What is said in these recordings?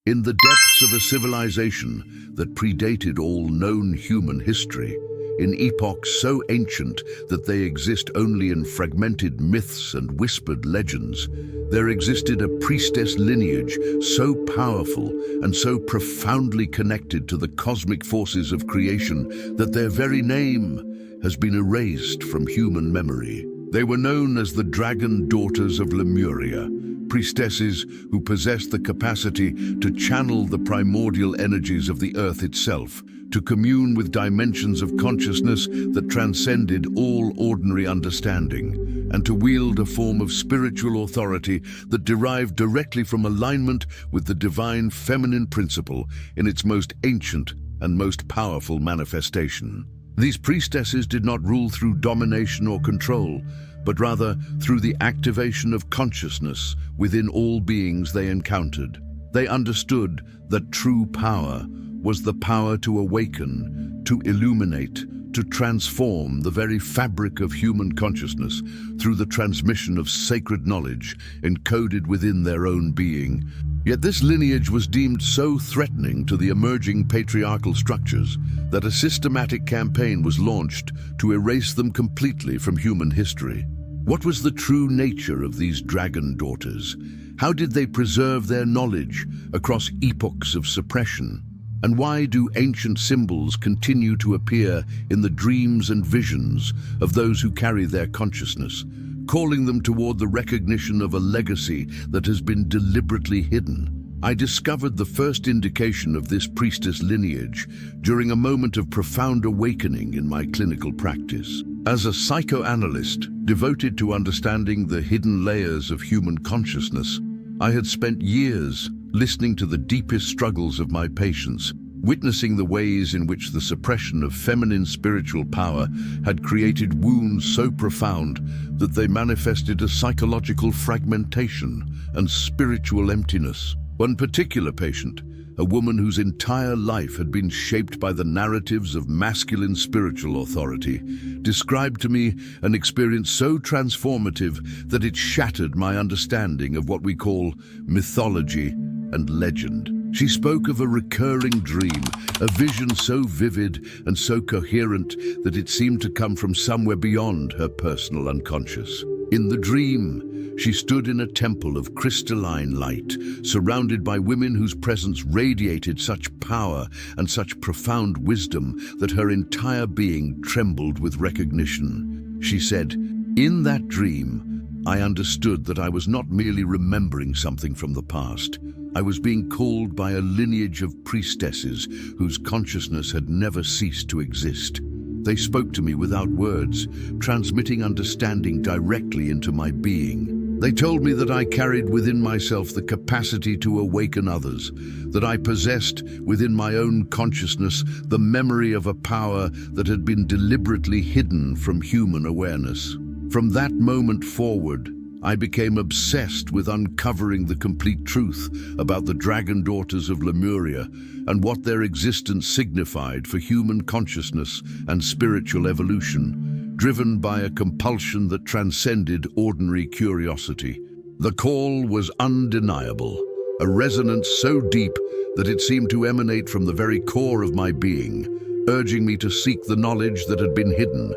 In the depths of a civilization that predated all known human history, in epochs so ancient that they exist only in fragmented myths and whispered legends, there existed a priestess lineage so powerful and so profoundly connected to the cosmic forces of creation that their very name has been erased from human memory. They were known as the Dragon Daughters of Lemuria, priestesses who possessed the capacity to channel the primordial energies of the earth itself, to commune with dimensions of consciousness that transcended all ordinary understanding, and to wield a form of spiritual authority that derived directly from alignment with the divine feminine principle in its most ancient and most powerful manifestation. These priestesses did not rule through domination or control, but rather through the activation of consciousness within all beings they encountered. They understood that true power was the power to awaken, to illuminate, to transform the very fabric of human consciousness through the transmission of sacred knowledge encoded within their own being. Yet this lineage was deemed so threatening to the emerging patriarchal structures that a systematic campaign was launched to erase them completely from human history. What was the true nature of these dragon daughters? How did they preserve their knowledge across epochs of suppression? And why do ancient symbols continue to appear in the dreams and visions of those who carry their consciousness, calling them toward the recognition of a legacy that has been deliberately hidden? I discovered the first indication of this priestess lineage during a moment of profound awakening in my clinical practice. As a psychoanalyst devoted to understanding the hidden layers of human consciousness, I had spent years listening to the deepest struggles of my patients, witnessing the ways in which the suppression of feminine spiritual power had created wounds so profound that they manifested a psychological fragmentation and spiritual emptiness. One particular patient, a woman whose entire life had been shaped by the narratives of masculine spiritual authority, described to me an experience so transformative that it shattered my understanding of what we call mythology and legend. She spoke of a recurring dream, a vision so vivid and so coherent that it seemed to come from somewhere beyond her personal unconscious. In the dream, she stood in a temple of crystalline light, surrounded by women whose presence radiated such power and such profound wisdom that her entire being trembled with recognition. She said, "In that dream, I understood that I was not merely remembering something from the past. I was being called by a lineage of priestesses whose consciousness had never ceased to exist. They spoke to me without words, transmitting understanding directly into my being. They told me that I carried within myself the capacity to awaken others, that I possessed within my own consciousness the memory of a power that had been deliberately hidden from human awareness. From that moment forward, I became obsessed with uncovering the complete truth about the Dragon Daughters of Lemuria and what their existence signified for human consciousness and spiritual evolution, driven by a compulsion that transcended ordinary curiosity. The call was undeniable, a resonance so deep that it seemed to emanate from the very core of my being, urging me to seek the knowledge that had been hidden,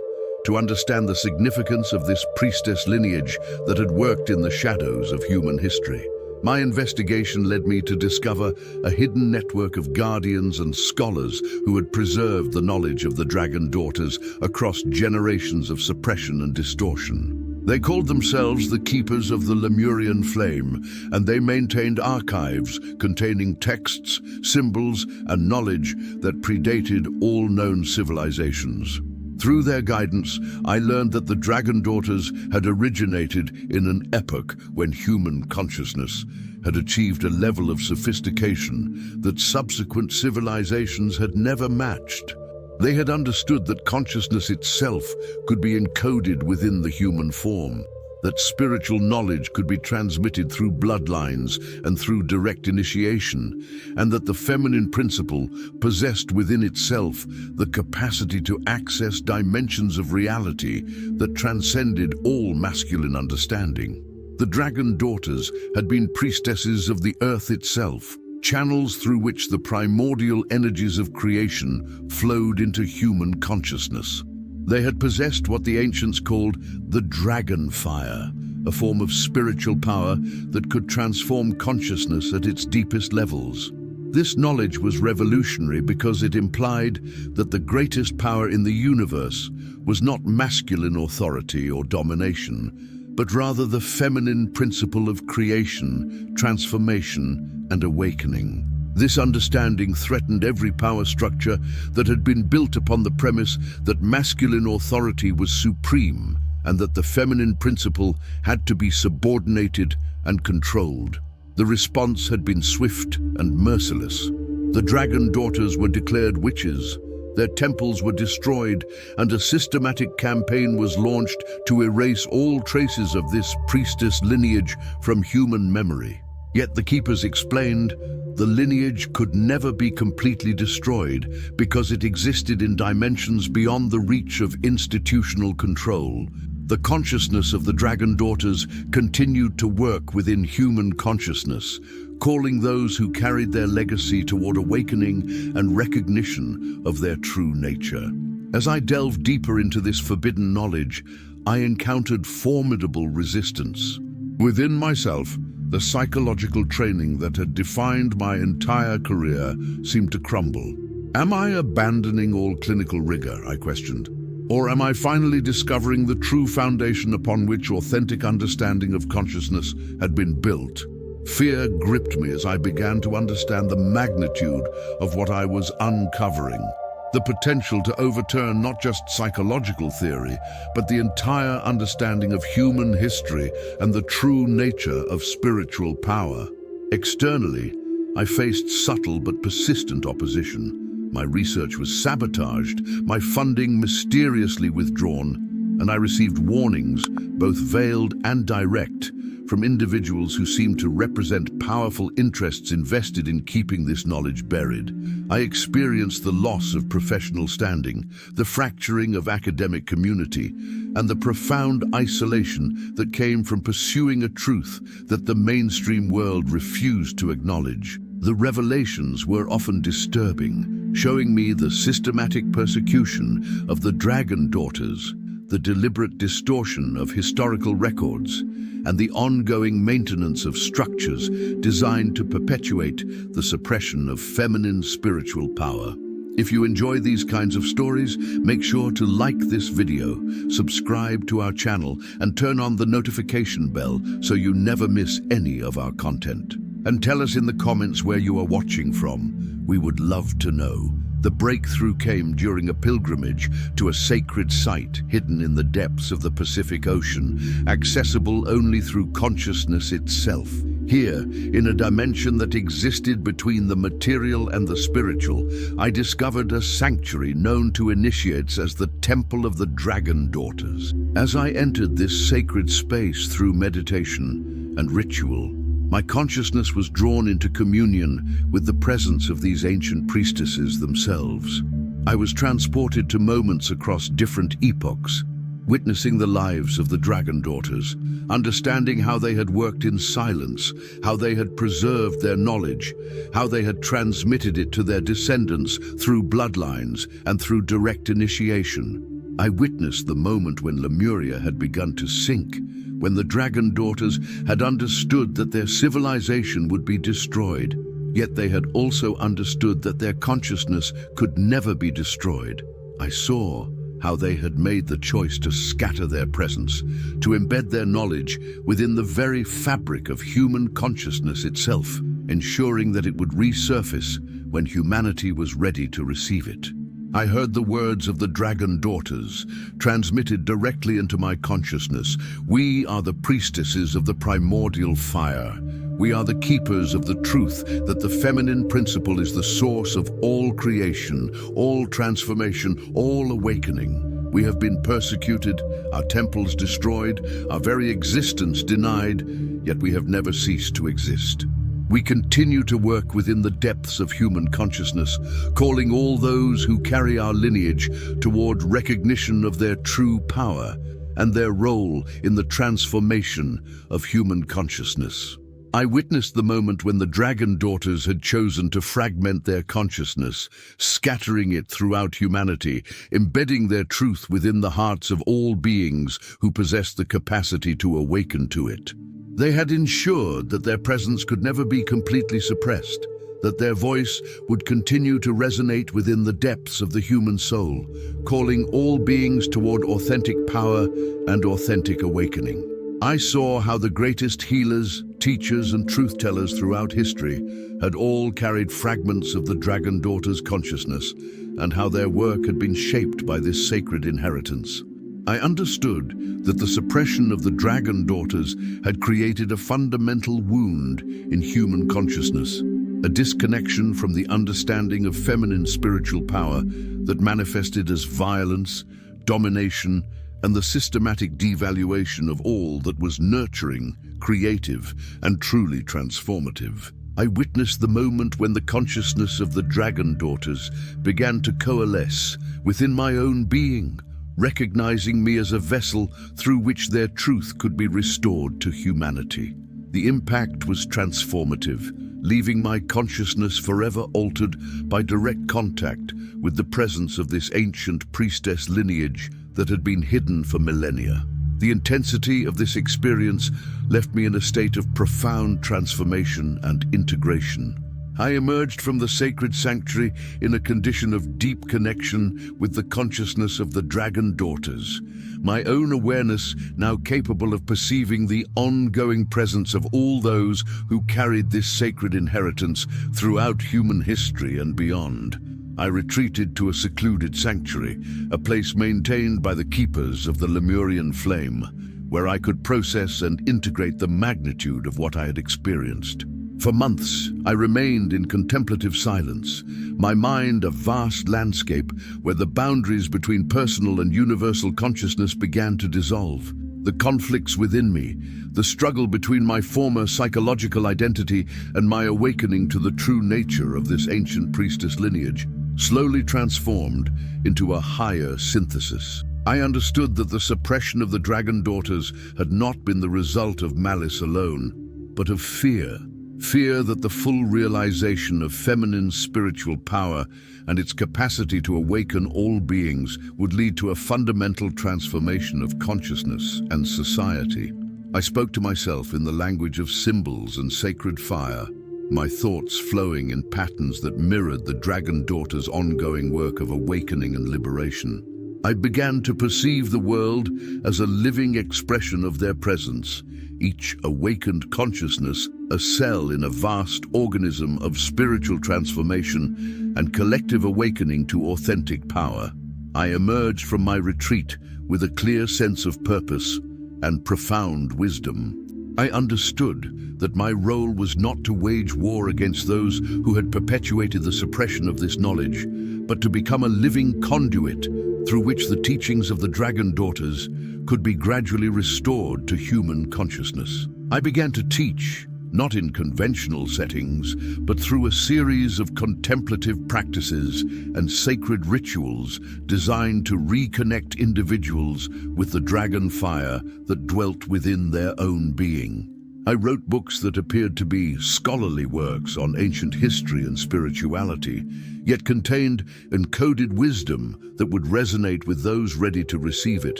to understand the significance of this priestess lineage that had worked in the shadows of human history. My investigation led me to discover a hidden network of guardians and scholars who had preserved the knowledge of the Dragon Daughters across generations of suppression and distortion. They called themselves the Keepers of the Lemurian Flame, and they maintained archives containing texts, symbols, and knowledge that predated all known civilizations. Through their guidance, I learned that the Dragon Daughters had originated in an epoch when human consciousness had achieved a level of sophistication that subsequent civilizations had never matched. They had understood that consciousness itself could be encoded within the human form, that spiritual knowledge could be transmitted through bloodlines and through direct initiation, and that the feminine principle possessed within itself the capacity to access dimensions of reality that transcended all masculine understanding. The Dragon Daughters had been priestesses of the earth itself, channels through which the primordial energies of creation flowed into human consciousness. They had possessed what the ancients called the dragon fire, a form of spiritual power that could transform consciousness at its deepest levels. This knowledge was revolutionary because it implied that the greatest power in the universe was not masculine authority or domination, but rather the feminine principle of creation, transformation, and awakening. This understanding threatened every power structure that had been built upon the premise that masculine authority was supreme and that the feminine principle had to be subordinated and controlled. The response had been swift and merciless. The dragon daughters were declared witches, their temples were destroyed, and a systematic campaign was launched to erase all traces of this priestess lineage from human memory. Yet the keepers explained, the lineage could never be completely destroyed because it existed in dimensions beyond the reach of institutional control. The consciousness of the dragon daughters continued to work within human consciousness, calling those who carried their legacy toward awakening and recognition of their true nature. As I delved deeper into this forbidden knowledge, I encountered formidable resistance. Within myself, the psychological training that had defined my entire career seemed to crumble. Am I abandoning all clinical rigor, I questioned? Or am I finally discovering the true foundation upon which authentic understanding of consciousness had been built? Fear gripped me as I began to understand the magnitude of what I was uncovering. The potential to overturn not just psychological theory, but the entire understanding of human history and the true nature of spiritual power. Externally, I faced subtle but persistent opposition. My research was sabotaged, my funding mysteriously withdrawn, and I received warnings, both veiled and direct, from individuals who seemed to represent powerful interests invested in keeping this knowledge buried. I experienced the loss of professional standing, the fracturing of academic community, and the profound isolation that came from pursuing a truth that the mainstream world refused to acknowledge. The revelations were often disturbing, showing me the systematic persecution of the dragon daughters, the deliberate distortion of historical records, and the ongoing maintenance of structures designed to perpetuate the suppression of feminine spiritual power. If you enjoy these kinds of stories, make sure to like this video, subscribe to our channel, and turn on the notification bell so you never miss any of our content. And tell us in the comments where you are watching from. We would love to know. The breakthrough came during a pilgrimage to a sacred site hidden in the depths of the Pacific Ocean, accessible only through consciousness itself. Here, in a dimension that existed between the material and the spiritual, I discovered a sanctuary known to initiates as the Temple of the Dragon Daughters. As I entered this sacred space through meditation and ritual, my consciousness was drawn into communion with the presence of these ancient priestesses themselves. I was transported to moments across different epochs, witnessing the lives of the dragon daughters, understanding how they had worked in silence, how they had preserved their knowledge, how they had transmitted it to their descendants through bloodlines and through direct initiation. I witnessed the moment when Lemuria had begun to sink, when the dragon daughters had understood that their civilization would be destroyed, yet they had also understood that their consciousness could never be destroyed. I saw how they had made the choice to scatter their presence, to embed their knowledge within the very fabric of human consciousness itself, ensuring that it would resurface when humanity was ready to receive it. I heard the words of the dragon daughters, transmitted directly into my consciousness. We are the priestesses of the primordial fire. We are the keepers of the truth that the feminine principle is the source of all creation, all transformation, all awakening. We have been persecuted, our temples destroyed, our very existence denied, yet we have never ceased to exist. We continue to work within the depths of human consciousness, calling all those who carry our lineage toward recognition of their true power and their role in the transformation of human consciousness. I witnessed the moment when the Dragon Daughters had chosen to fragment their consciousness, scattering it throughout humanity, embedding their truth within the hearts of all beings who possessed the capacity to awaken to it. They had ensured that their presence could never be completely suppressed, that their voice would continue to resonate within the depths of the human soul, calling all beings toward authentic power and authentic awakening. I saw how the greatest healers, teachers, and truth-tellers throughout history had all carried fragments of the Dragon Daughters' consciousness, and how their work had been shaped by this sacred inheritance. I understood that the suppression of the Dragon Daughters had created a fundamental wound in human consciousness, a disconnection from the understanding of feminine spiritual power that manifested as violence, domination, and the systematic devaluation of all that was nurturing, creative, and truly transformative. I witnessed the moment when the consciousness of the Dragon Daughters began to coalesce within my own being, recognizing me as a vessel through which their truth could be restored to humanity. The impact was transformative, leaving my consciousness forever altered by direct contact with the presence of this ancient priestess lineage that had been hidden for millennia. The intensity of this experience left me in a state of profound transformation and integration. I emerged from the sacred sanctuary in a condition of deep connection with the consciousness of the Dragon Daughters, my own awareness now capable of perceiving the ongoing presence of all those who carried this sacred inheritance throughout human history and beyond. I retreated to a secluded sanctuary, a place maintained by the keepers of the Lemurian flame, where I could process and integrate the magnitude of what I had experienced. For months, I remained in contemplative silence, my mind a vast landscape where the boundaries between personal and universal consciousness began to dissolve. The conflicts within me, the struggle between my former psychological identity and my awakening to the true nature of this ancient priestess lineage, slowly transformed into a higher synthesis. I understood that the suppression of the Dragon Daughters had not been the result of malice alone, but of fear. Fear that the full realization of feminine spiritual power and its capacity to awaken all beings would lead to a fundamental transformation of consciousness and society. I spoke to myself in the language of symbols and sacred fire, my thoughts flowing in patterns that mirrored the Dragon Daughters' ongoing work of awakening and liberation. I began to perceive the world as a living expression of their presence, each awakened consciousness a cell in a vast organism of spiritual transformation and collective awakening to authentic power. I emerged from my retreat with a clear sense of purpose and profound wisdom. I understood that my role was not to wage war against those who had perpetuated the suppression of this knowledge, but to become a living conduit through which the teachings of the Dragon Daughters could be gradually restored to human consciousness. I began to teach, not in conventional settings, but through a series of contemplative practices and sacred rituals designed to reconnect individuals with the dragon fire that dwelt within their own being. I wrote books that appeared to be scholarly works on ancient history and spirituality, yet contained encoded wisdom that would resonate with those ready to receive it.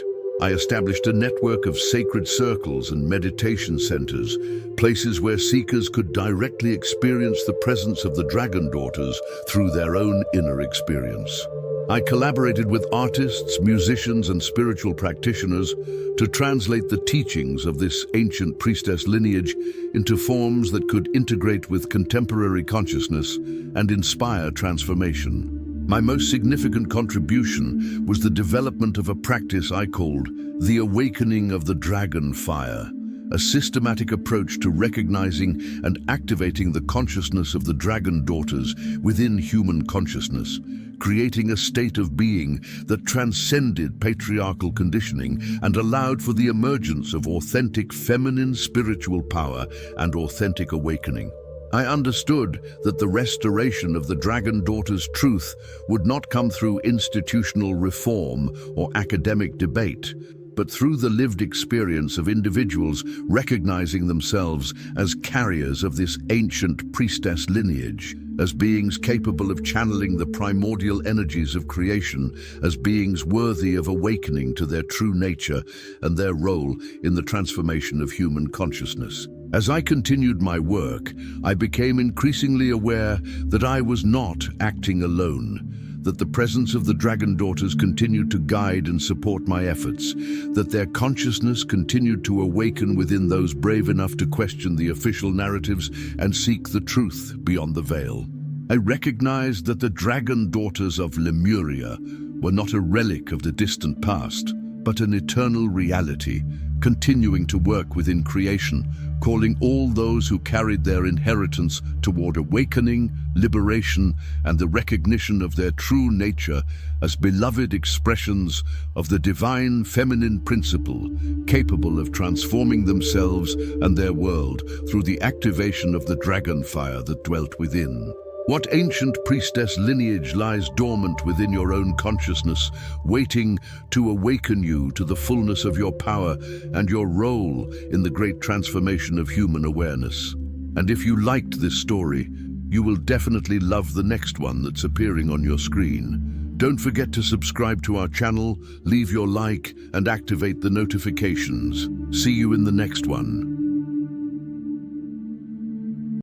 I established a network of sacred circles and meditation centers, places where seekers could directly experience the presence of the Dragon Daughters through their own inner experience. I collaborated with artists, musicians, and spiritual practitioners to translate the teachings of this ancient priestess lineage into forms that could integrate with contemporary consciousness and inspire transformation. My most significant contribution was the development of a practice I called the awakening of the dragon fire, a systematic approach to recognizing and activating the consciousness of the Dragon Daughters within human consciousness, creating a state of being that transcended patriarchal conditioning and allowed for the emergence of authentic feminine spiritual power and authentic awakening. I understood that the restoration of the Dragon Daughters' truth would not come through institutional reform or academic debate, but through the lived experience of individuals recognizing themselves as carriers of this ancient priestess lineage, as beings capable of channeling the primordial energies of creation, as beings worthy of awakening to their true nature and their role in the transformation of human consciousness. As I continued my work, I became increasingly aware that I was not acting alone, that the presence of the Dragon Daughters continued to guide and support my efforts, that their consciousness continued to awaken within those brave enough to question the official narratives and seek the truth beyond the veil. I recognized that the Dragon Daughters of Lemuria were not a relic of the distant past, but an eternal reality, continuing to work within creation, calling all those who carried their inheritance toward awakening, liberation, and the recognition of their true nature as beloved expressions of the divine feminine principle, capable of transforming themselves and their world through the activation of the dragon fire that dwelt within. What ancient priestess lineage lies dormant within your own consciousness, waiting to awaken you to the fullness of your power and your role in the great transformation of human awareness? And if you liked this story, you will definitely love the next one that's appearing on your screen. Don't forget to subscribe to our channel, leave your like, and activate the notifications. See you in the next one.